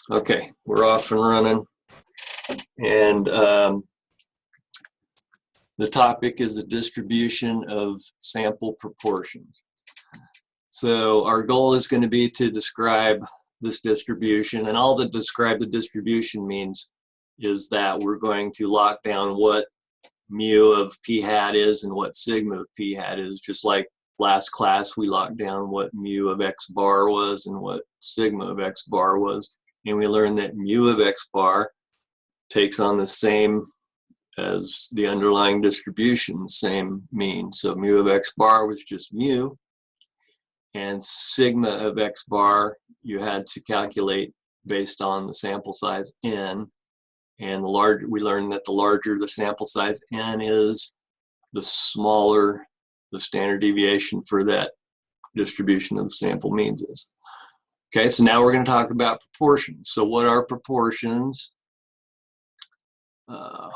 Okay, we're off and running. And the topic is the distribution of sample proportions. So our goal is going to be to describe this distribution, and all that describe the distribution means is that we're going to lock down what mu of p hat is and what sigma of p hat is, just like last class we locked down what mu of x bar was and what sigma of x bar was, and we learned that mu of x bar takes on the same as the underlying distribution, same mean. So mu of x bar was just mu, and sigma of x bar you had to calculate based on the sample size n. And the larger, we learned that the larger the sample size n is, the smaller the standard deviation for that distribution of sample means is. Okay, so now we're going to talk about proportions. So what are proportions? For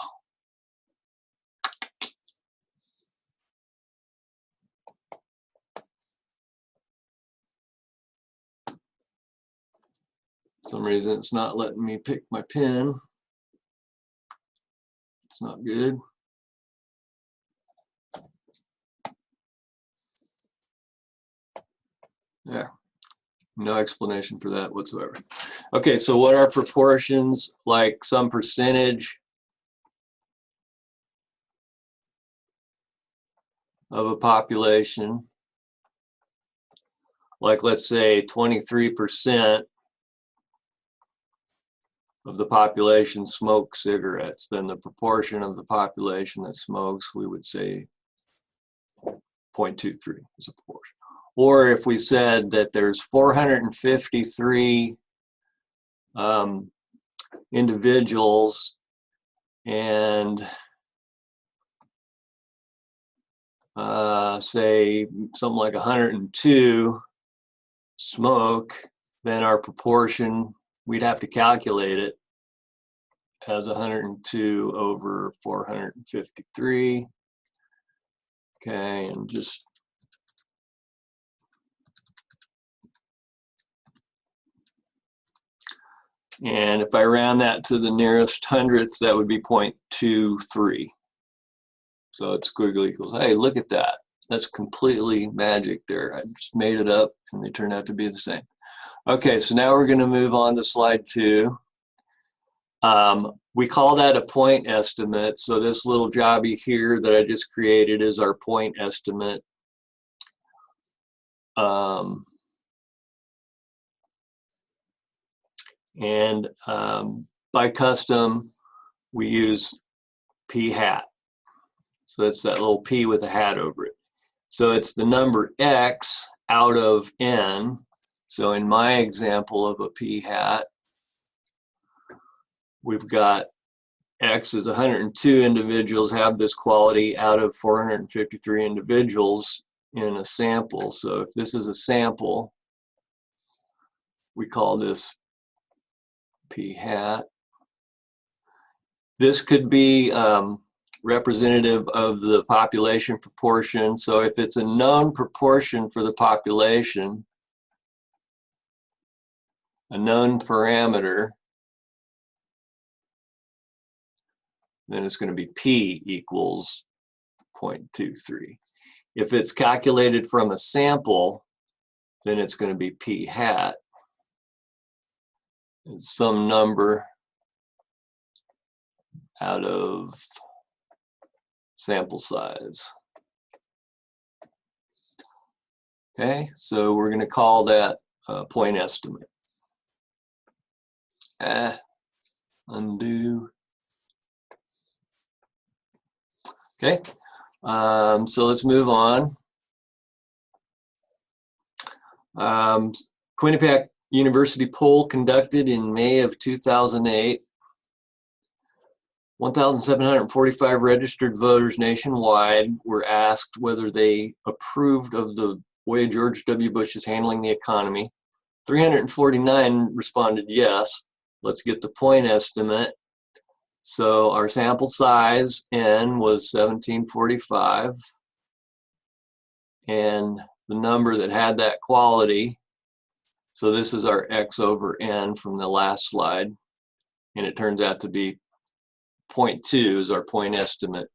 some reason it's not letting me pick my pen. It's not good. Yeah, no explanation for that whatsoever. Okay, so what are proportions? Like some percentage of a population, like let's say 23% of the population smokes cigarettes, then the proportion of the population that smokes, we would say 0.23 is a proportion. Or if we said that there's 453 individuals and say something like 102 smoke, then our proportion, we'd have to calculate it as 102 over 453. Okay, and just and if I round that to the nearest hundredth, that would be 0.23. So it's squiggly equals. Hey, look at that. That's completely magic there. I just made it up and they turned out to be the same. Okay, so now we're going to move on to slide 2. We call that a point estimate. So this little jobby here that I just created is our point estimate. By custom, we use p hat. So that's that little p with a hat over it. So it's the number x out of n. So in my example of a p hat, we've got x is 102 individuals have this quality out of 453 individuals in a sample. So if this is a sample, we call this p hat. This could be representative of the population proportion. So if it's a known proportion for the population, a known parameter, then it's going to be p equals 0.23. If it's calculated from a sample, then it's going to be p hat. It's some number out of sample size. Okay, so we're going to call that point estimate. Undo. Okay, so let's move on. Quinnipiac University poll conducted in May of 2008. 1,745 registered voters nationwide were asked whether they approved of the way George W. Bush is handling the economy. 349 responded yes. Let's get the point estimate. So our sample size n was 1745, and the number that had that quality, So this is our x over n from the last slide, and it turns out to be 0.2 is our point estimate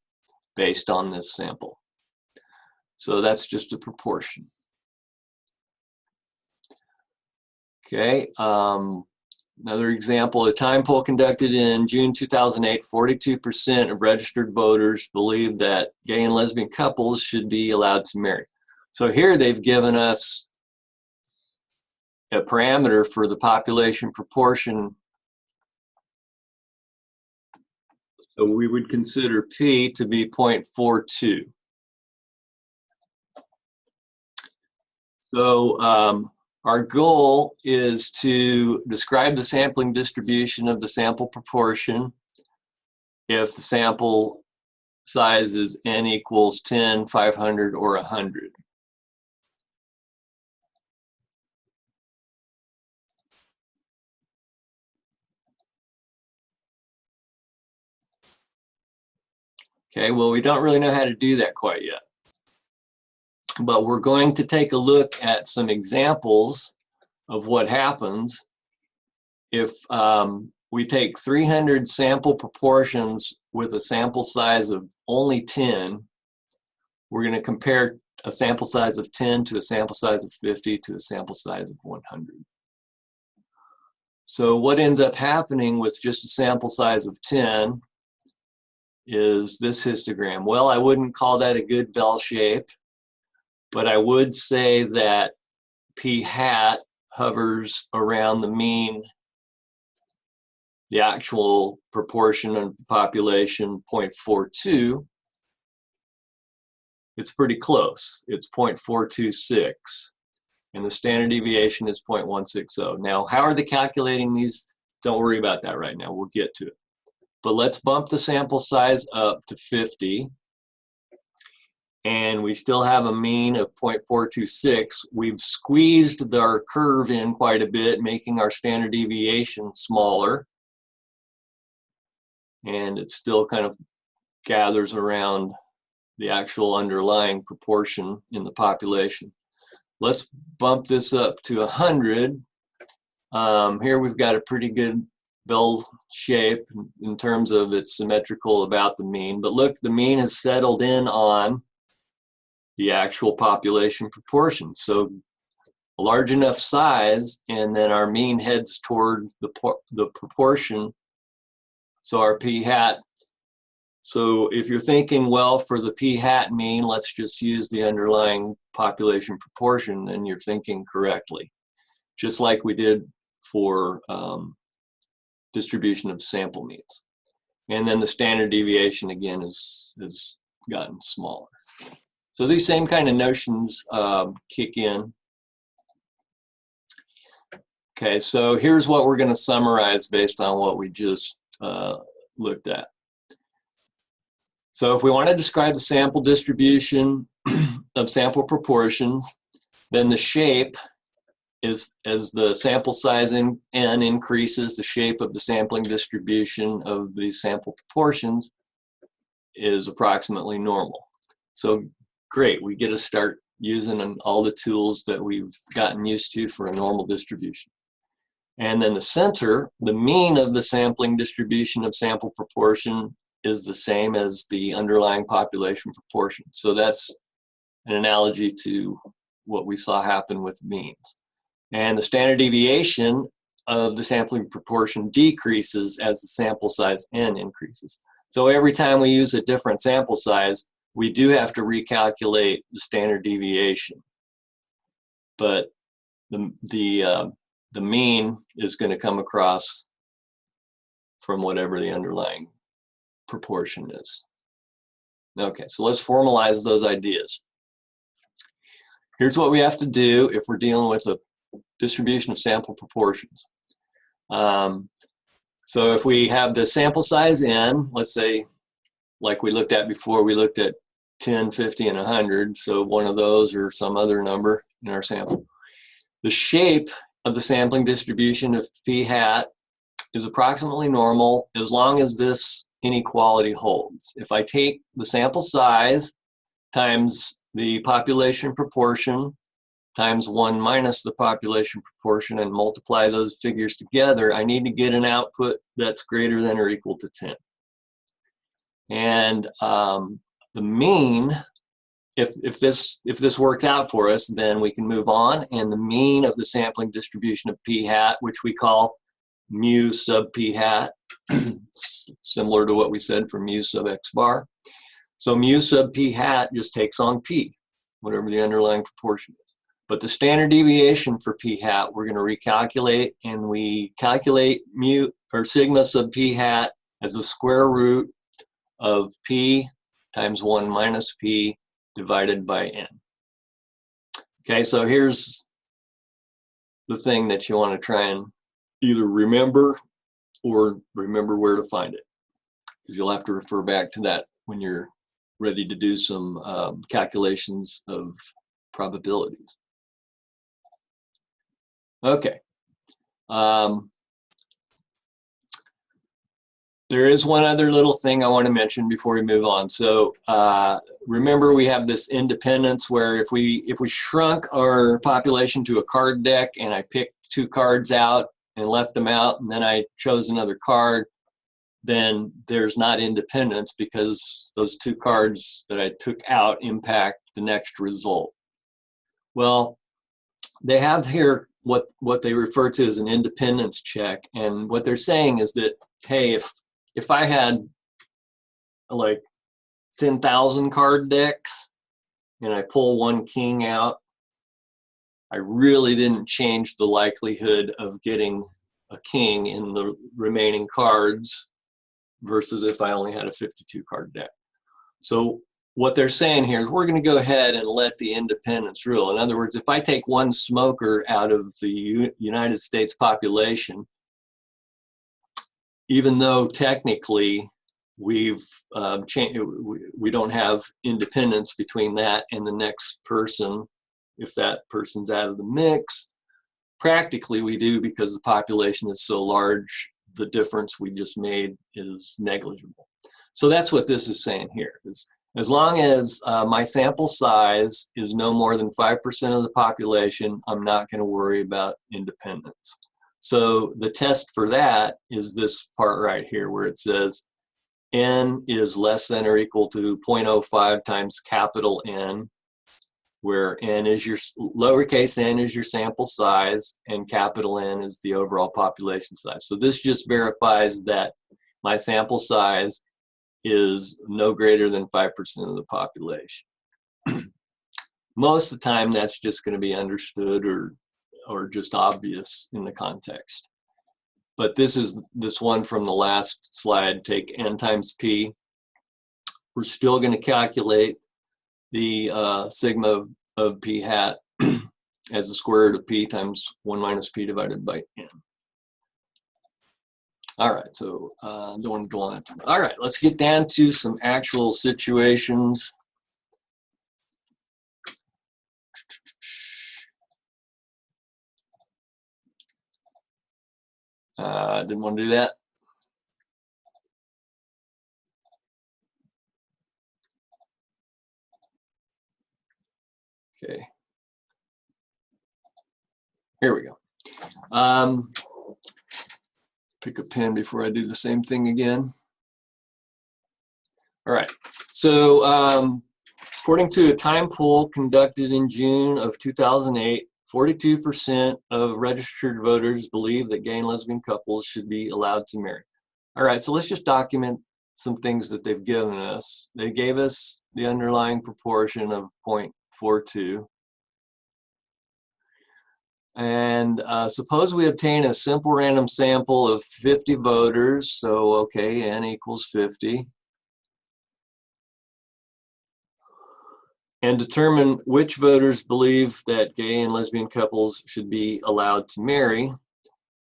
based on this sample. So that's just a proportion. Okay, another example, a time poll conducted in June 2008, 42% of registered voters believe that gay and lesbian couples should be allowed to marry. So here they've given us a parameter for the population proportion. So we would consider P to be 0.42. So our goal is to describe the sampling distribution of the sample proportion if the sample size is n equals 10, 500, or 100. Okay, well, we don't really know how to do that quite yet. But we're going to take a look at some examples of what happens if we take 300 sample proportions with a sample size of only 10. We're going to compare a sample size of 10 to a sample size of 50 to a sample size of 100. So what ends up happening with just a sample size of 10 is this histogram. Well, I wouldn't call that a good bell shape, but I would say that p hat hovers around the mean, the actual proportion of the population, 0.42. It's pretty close. It's 0.426, and the standard deviation is 0.160. Now, how are they calculating these? Don't worry about that right now. We'll get to it. But let's bump the sample size up to 50. And we still have a mean of 0.426. We've squeezed our curve in quite a bit, making our standard deviation smaller. And it still kind of gathers around the actual underlying proportion in the population. Let's bump this up to 100. Here we've got a pretty good bell shape in terms of it's symmetrical about the mean. But look, the mean has settled in on the actual population proportion. So a large enough size, and then our mean heads toward the proportion. So our p hat. So if you're thinking, well, for the p hat mean, let's just use the underlying population proportion, then you're thinking correctly. Just like we did for distribution of sample means. And then the standard deviation, again, has gotten smaller. So these same kind of notions kick in. Okay, so here's what we're going to summarize based on what we just looked at. So if we want to describe the sample distribution of sample proportions, then the shape is, as the sample size n increases, the shape of the sampling distribution of the sample proportions is approximately normal. So great, we get to start using all the tools that we've gotten used to for a normal distribution. And then the center, the mean of the sampling distribution of sample proportion, is the same as the underlying population proportion. So that's an analogy to what we saw happen with means. And the standard deviation of the sampling proportion decreases as the sample size n increases. So every time we use a different sample size, we do have to recalculate the standard deviation. But the mean is going to come across from whatever the underlying proportion is. Okay, so let's formalize those ideas. Here's what we have to do if we're dealing with a distribution of sample proportions. So if we have the sample size n, let's say, like we looked at before, we looked at 10, 50, and 100, so one of those or some other number in our sample. The shape of the sampling distribution of p hat is approximately normal as long as this inequality holds. If I take the sample size times the population proportion times 1 minus the population proportion and multiply those figures together, I need to get an output that's greater than or equal to 10. And the mean, if this works out for us, then we can move on, and the mean of the sampling distribution of p hat, which we call mu sub p hat, similar to what we said for mu sub x bar. So mu sub p hat just takes on p, whatever the underlying proportion is. But the standard deviation for p hat, we're going to recalculate, and we calculate mu or sigma sub p hat as the square root of p times 1 minus p divided by n. Okay, so here's the thing that you want to try and either remember or remember where to find it. You'll have to refer back to that when you're ready to do some calculations of probabilities. Okay. There is one other little thing I want to mention before we move on. So remember, we have this independence where if we shrunk our population to a card deck and I picked 2 cards out and left them out, and then I chose another card, then there's not independence because those 2 cards that I took out impact the next result. Well, they have here what they refer to as an independence check, and what they're saying is that, hey, if I had like 10,000 card decks and I pull 1 king out, I really didn't change the likelihood of getting a king in the remaining cards versus if I only had a 52 card deck. So what they're saying here is we're going to go ahead and let the independence rule. In other words, if I take 1 smoker out of the United States population, even though technically we've we don't have independence between that and the next person, if that person's out of the mix, practically we do because the population is so large, the difference we just made is negligible. So that's what this is saying here, is as long as my sample size is no more than 5% of the population, I'm not going to worry about independence. So the test for that is this part right here where it says n is less than or equal to 0.05 times capital N, where n is your lowercase n is your sample size and capital N is the overall population size. So this just verifies that my sample size is no greater than 5% of the population. Most of the time that's just going to be understood or just obvious in the context. But this one from the last slide, take n times p. We're still going to calculate the sigma of p hat as the square root of p times 1 minus p divided by n. All right, so don't want to go on it. All right, let's get down to some actual situations. Didn't want to do that. Okay. Here we go. Pick a pen before I do the same thing again. All right. So according to a time poll conducted in June of 2008, 42% of registered voters believe that gay and lesbian couples should be allowed to marry. All right, so let's just document some things that they've given us. They gave us the underlying proportion of 0.42. And suppose we obtain a simple random sample of 50 voters. So, okay, n equals 50. And determine which voters believe that gay and lesbian couples should be allowed to marry.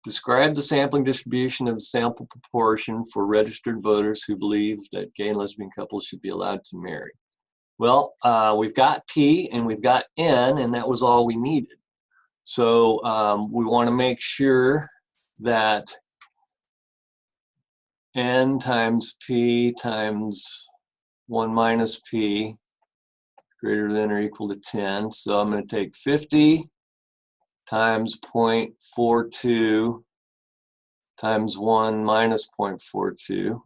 Describe the sampling distribution of the sample proportion for registered voters who believe that gay and lesbian couples should be allowed to marry. Well, we've got P and we've got N, and that was all we needed. So we want to make sure that N times P times 1 minus P greater than or equal to 10. So I'm going to take 50 times 0.42 times 1 minus 0.42.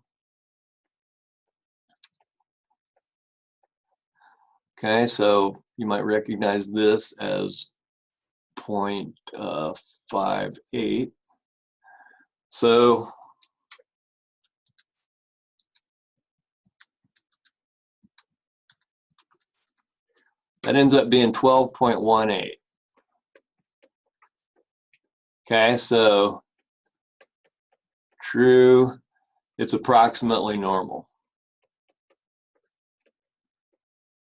Okay, so you might recognize this as 0.58. So that ends up being 12.18. Okay, so true, it's approximately normal.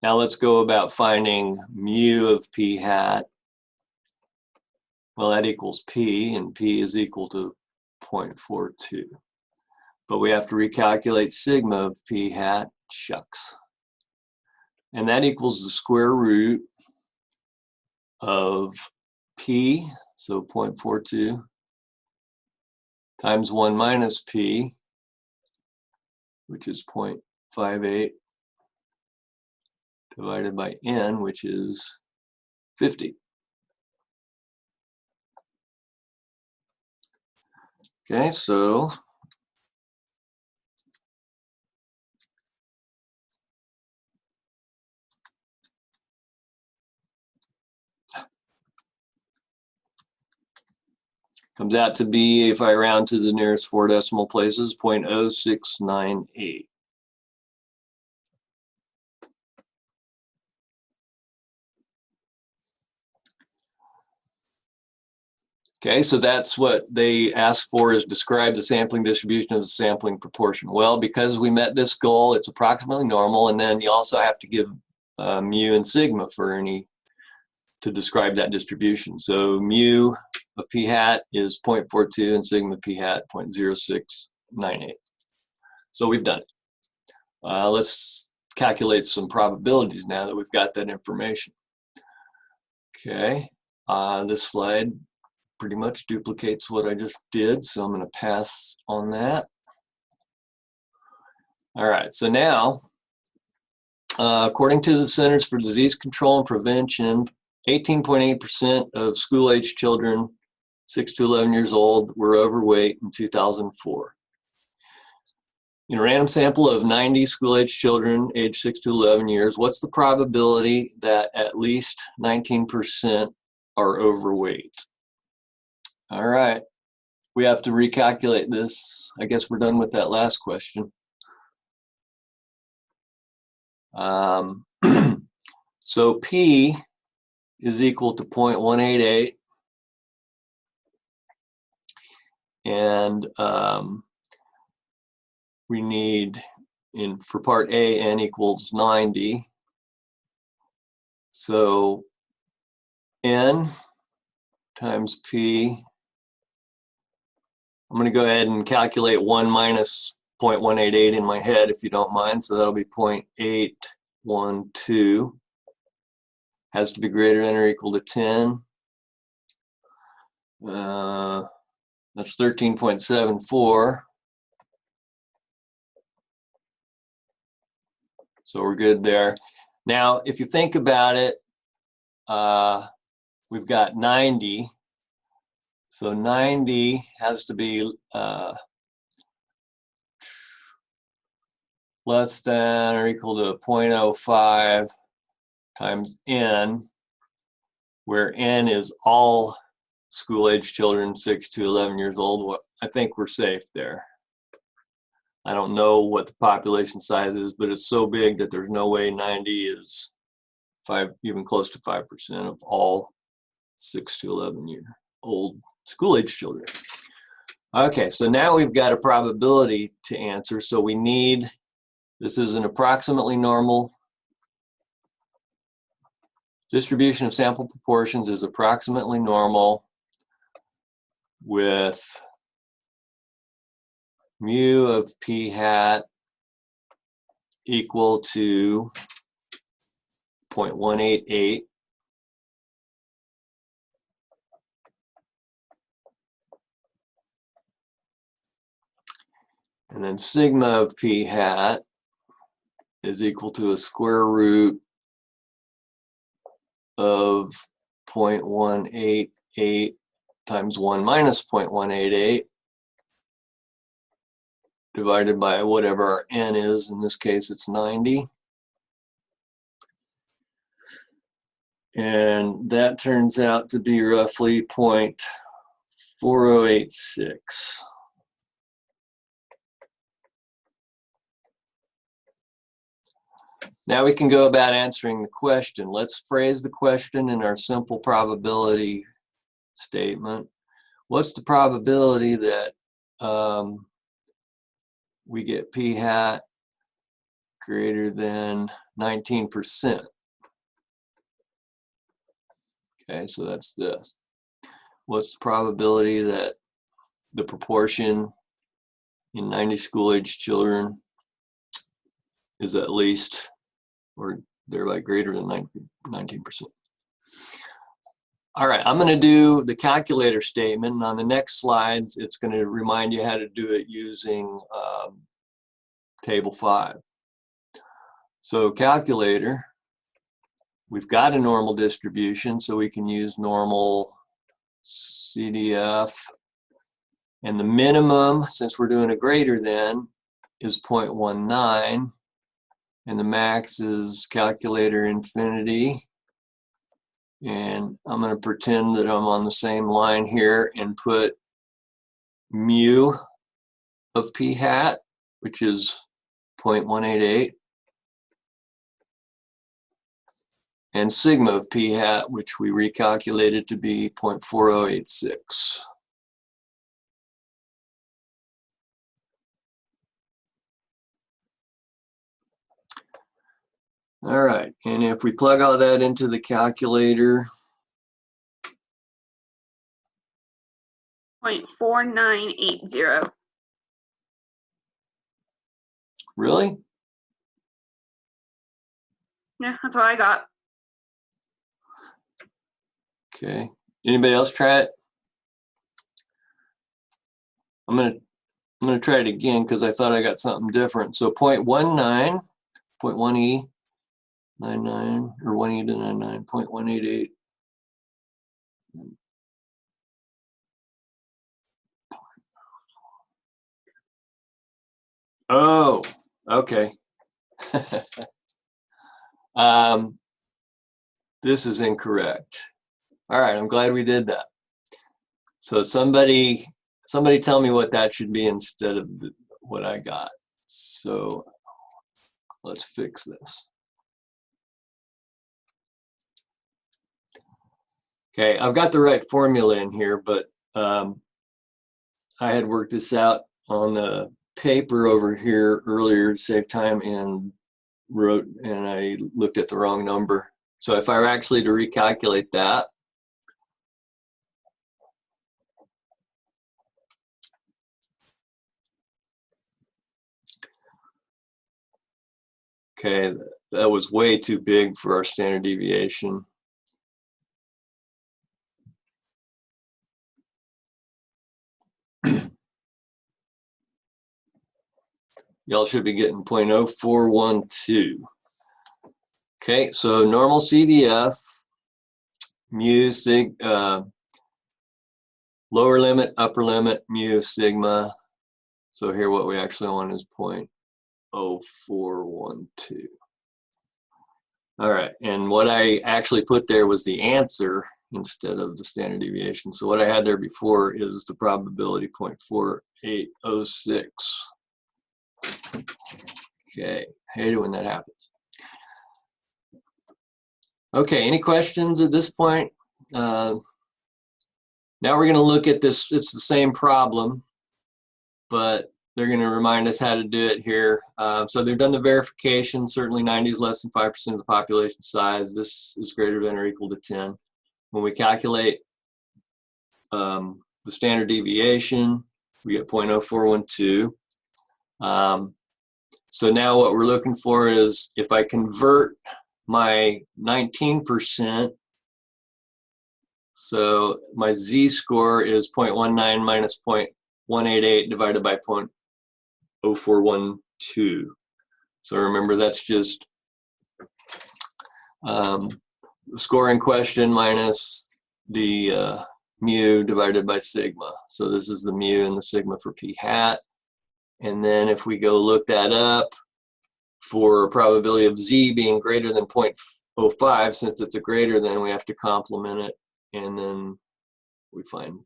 Now let's go about finding mu of p hat. Well, that equals p, and p is equal to 0.42. But we have to recalculate sigma of p hat, shucks. And that equals the square root of p, so 0.42, times 1 minus p, which is 0.58, divided by n, which is 50. Okay, so comes out to be, if I round to the nearest 4 decimal places, 0.0698. Okay, so that's what they asked for, is describe the sampling distribution of the sampling proportion. Well, because we met this goal, it's approximately normal, and then you also have to give mu and sigma for any, to describe that distribution. So mu of p hat is 0.42 and sigma p hat 0.0698. So we've done it. Let's calculate some probabilities now that we've got that information. Okay, this slide pretty much duplicates what I just did, so I'm going to pass on that. All right, so now, according to the Centers for Disease Control and Prevention, 18.8% of school-age children 6 to 11 years old were overweight in 2004. In a random sample of 90 school-age children aged 6 to 11 years, what's the probability that at least 19% are overweight? All right, we have to recalculate this. I guess we're done with that last question. So P is equal to 0.188, and we need, for part A, n equals 90. So n times P, I'm going to go ahead and calculate 1 minus 0.188 in my head, if you don't mind. So that'll be 0.812. Has to be greater than or equal to 10. That's 13.74. So we're good there. Now, if you think about it, we've got 90. So 90 has to be less than or equal to 0.05 times n, where n is all school-age children 6 to 11 years old. Well, I think we're safe there. I don't know what the population size is, but it's so big that there's no way 90 is even close to 5% of all 6 to 11 year old school-age children. Okay, so now we've got a probability to answer. So we need, this is an approximately normal distribution of sample proportions, is approximately normal with mu of p hat equal to 0.188. And then sigma of p hat is equal to a square root of 0.188 times 1 minus 0.188 divided by whatever our n is. In this case, it's 90. And that turns out to be roughly 0.4086. Now we can go about answering the question. Let's phrase the question in our simple probability statement. What's the probability that we get p hat greater than 19%? Okay, so that's this. What's the probability that the proportion in 90 school-age children is at least or thereby greater than 19%? All right, I'm going to do the calculator statement, and on the next slides, it's going to remind you how to do it using Table 5. So calculator, we've got a normal distribution, so we can use normal CDF. And the minimum, since we're doing a greater than, is 0.19. And the max is calculator infinity. And I'm going to pretend that I'm on the same line here and put mu of p hat, which is 0.188. And sigma of p hat, which we recalculated to be 0.4086. All right, and if we plug all that into the calculator, 0.4980. Really? Yeah, that's what I got. Okay. Anybody else try it? I'm gonna try it again because I thought I got something different. So 0.19, 0.1e 99 or 1e to 99, 0.188. Oh, okay. This is incorrect. All right, I'm glad we did that. So somebody tell me what that should be instead of what I got. So let's fix this. Okay, I've got the right formula in here, but I had worked this out on the paper over here earlier to save time and I looked at the wrong number. So if I were actually to recalculate that, okay, that was way too big for our standard deviation. Y'all should be getting 0.0412. Okay, so normal CDF, mu sig, lower limit, upper limit, mu sigma. So here what we actually want is 0.0412. All right, and what I actually put there was the answer instead of the standard deviation. So what I had there before is the probability 0.4806. Okay, I hate it when that happens. Okay, any questions at this point? Now we're going to look at this. It's the same problem, but they're going to remind us how to do it here. So they've done the verification. Certainly 90 is less than 5% of the population size. This is greater than or equal to 10. When we calculate the standard deviation, we get 0.0412. So now what we're looking for is if I convert my 19%, so my z-score is 0.19 minus 0.188 divided by 0.0412. So remember, that's just the scoring question minus the mu divided by sigma. So this is the mu and the sigma for p hat. And then if we go look that up for a probability of z being greater than 0.05, since it's a greater than, we have to complement it. And then we find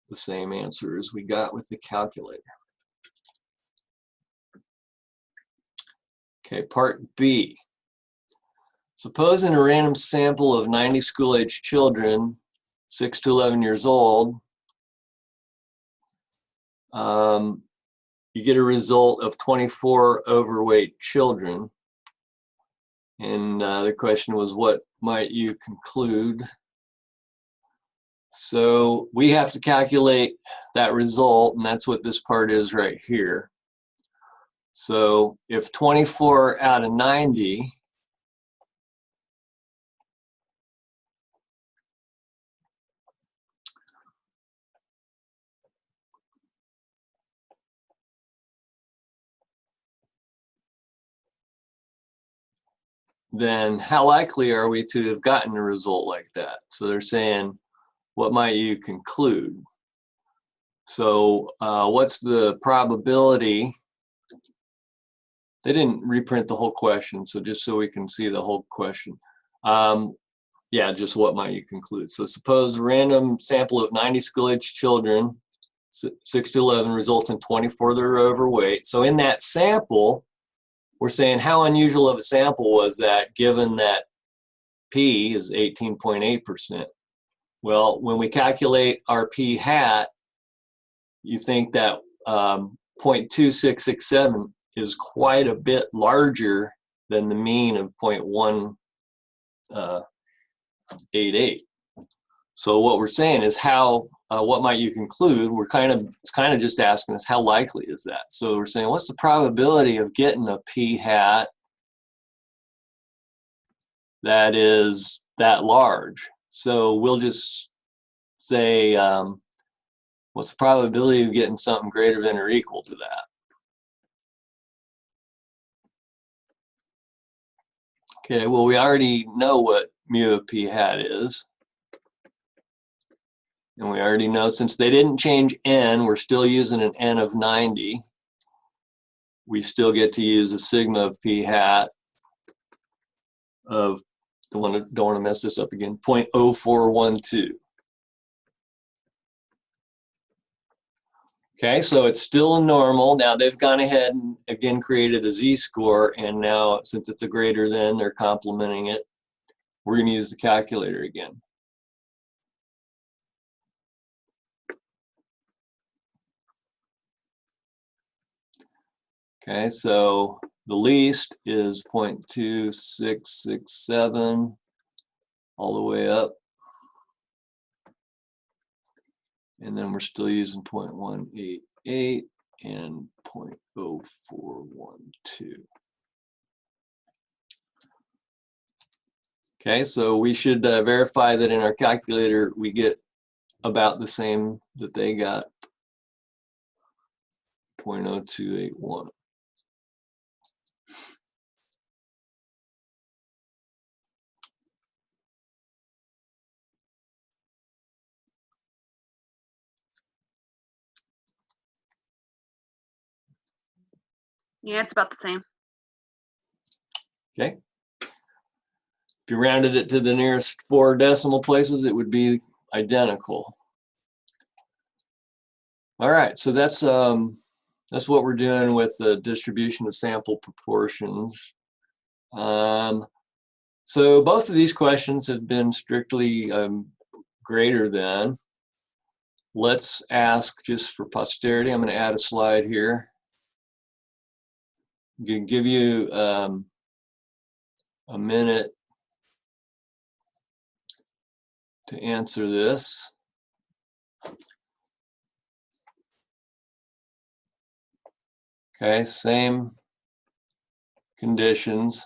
the same answer as we got with the calculator. Okay, part B. Suppose in a random sample of 90 school-age children, 6 to 11 years old, you get a result of 24 overweight children. And the question was, what might you conclude? So we have to calculate that result, and that's what this part is right here. So if 24 out of 90 then how likely are we to have gotten a result like that? So they're saying, what might you conclude? So what's the probability? They didn't reprint the whole question, so just so we can see the whole question. Yeah, just what might you conclude? So suppose a random sample of 90 school-age children, 6 to 11, results in 24 that are overweight. So in that sample, we're saying how unusual of a sample was that, given that p is 18.8%. Well, when we calculate our p hat, you think that 0.2667 is quite a bit larger than the mean of 0.188. So what we're saying is what might you conclude? It's kind of just asking us, how likely is that? So we're saying, what's the probability of getting a p hat that is that large? So we'll just say, what's the probability of getting something greater than or equal to that? Okay, well, we already know what mu of p hat is. And we already know, since they didn't change n, we're still using an n of 90. We still get to use a sigma of p hat of, don't want to mess this up again, 0.0412. Okay, so it's still a normal. Now they've gone ahead and again created a z-score, and now since it's a greater than, they're complementing it. We're going to use the calculator again. Okay, so the least is 0.2667 all the way up. And then we're still using 0.188 and 0.0412. Okay, so we should verify that in our calculator we get about the same that they got, 0.0281. Yeah, it's about the same. Okay. If you rounded it to the nearest 4 decimal places, it would be identical. All right, so that's what we're doing with the distribution of sample proportions. So both of these questions have been strictly greater than. Let's ask, just for posterity, I'm going to add a slide here. I'm going to give you a minute to answer this. Okay, same conditions.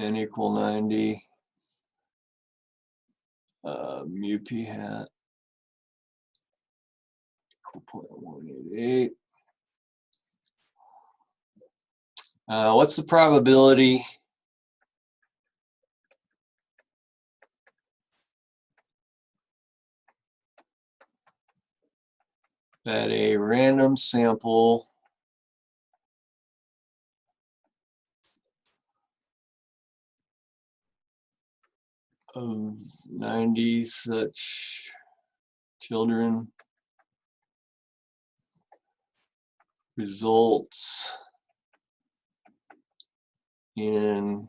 N equal 90. Mu p hat equal 0.188. What's the probability that a random sample of 90 such children results in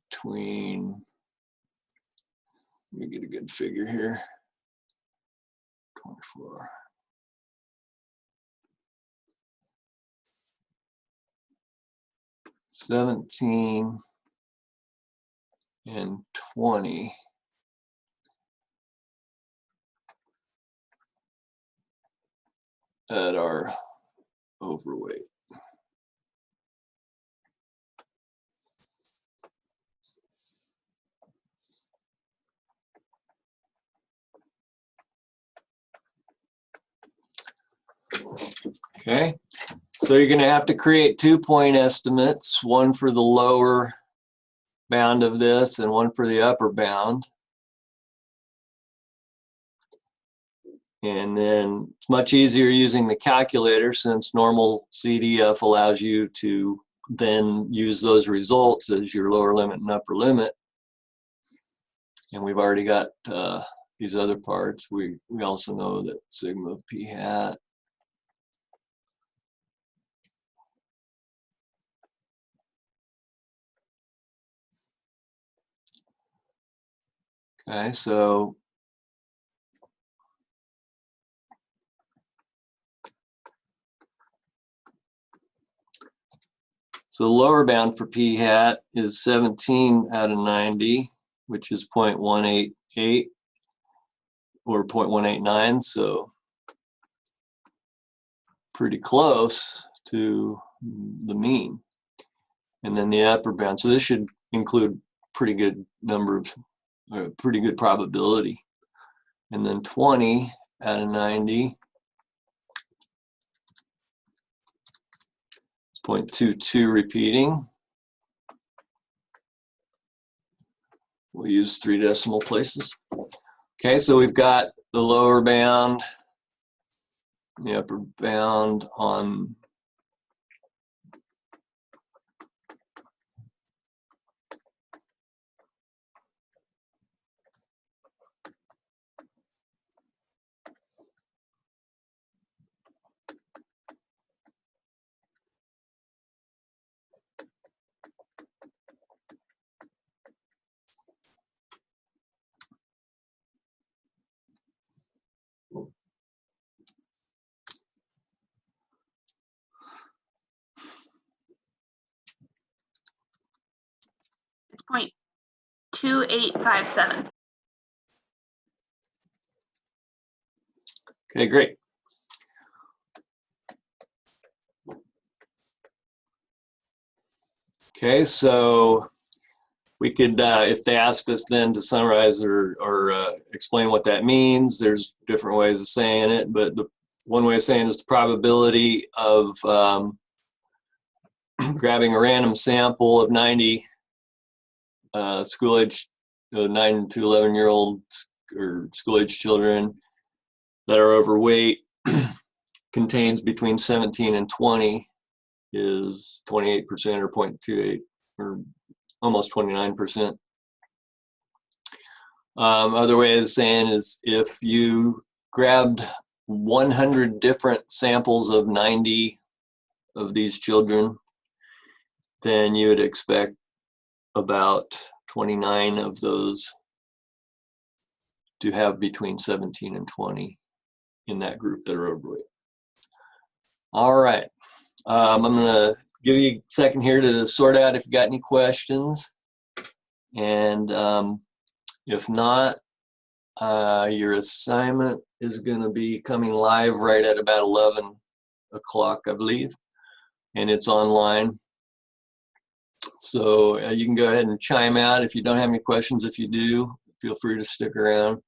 between, let me get a good figure here, 24. $17 and $20 that are overweight. Okay, so you're going to have to create 2-point estimates, one for the lower bound of this and one for the upper bound. And then it's much easier using the calculator since normal CDF allows you to then use those results as your lower limit and upper limit. And we've already got these other parts. We also know that sigma of p hat okay, so the lower bound for p hat is 17 out of 90, which is 0.188 or 0.189, so pretty close to the mean. And then the upper bound, so this should include pretty good number of, pretty good probability. And then 20 out of 90, 0.22 repeating. We'll use 3 decimal places. Okay, so we've got the lower bound, the upper bound on It's 0.2857. okay, great. Okay, so we could, if they asked us then to summarize or explain what that means, there's different ways of saying it, but the one way of saying it is the probability of grabbing a random sample of 90 school-age 9 to 11-year-old or school-age children that are overweight contains between 17 and 20 is 28% or 0.28 or almost 29%. Other way of saying is if you grabbed 100 different samples of 90 of these children, then you would expect about 29 of those to have between 17 and 20 in that group that are overweight. All right, I'm gonna give you a second here to sort out if you got any questions. And if not, your assignment is gonna be coming live right at about 11 o'clock, I believe, and it's online. So you can go ahead and chime out if you don't have any questions. If you do, feel free to stick around.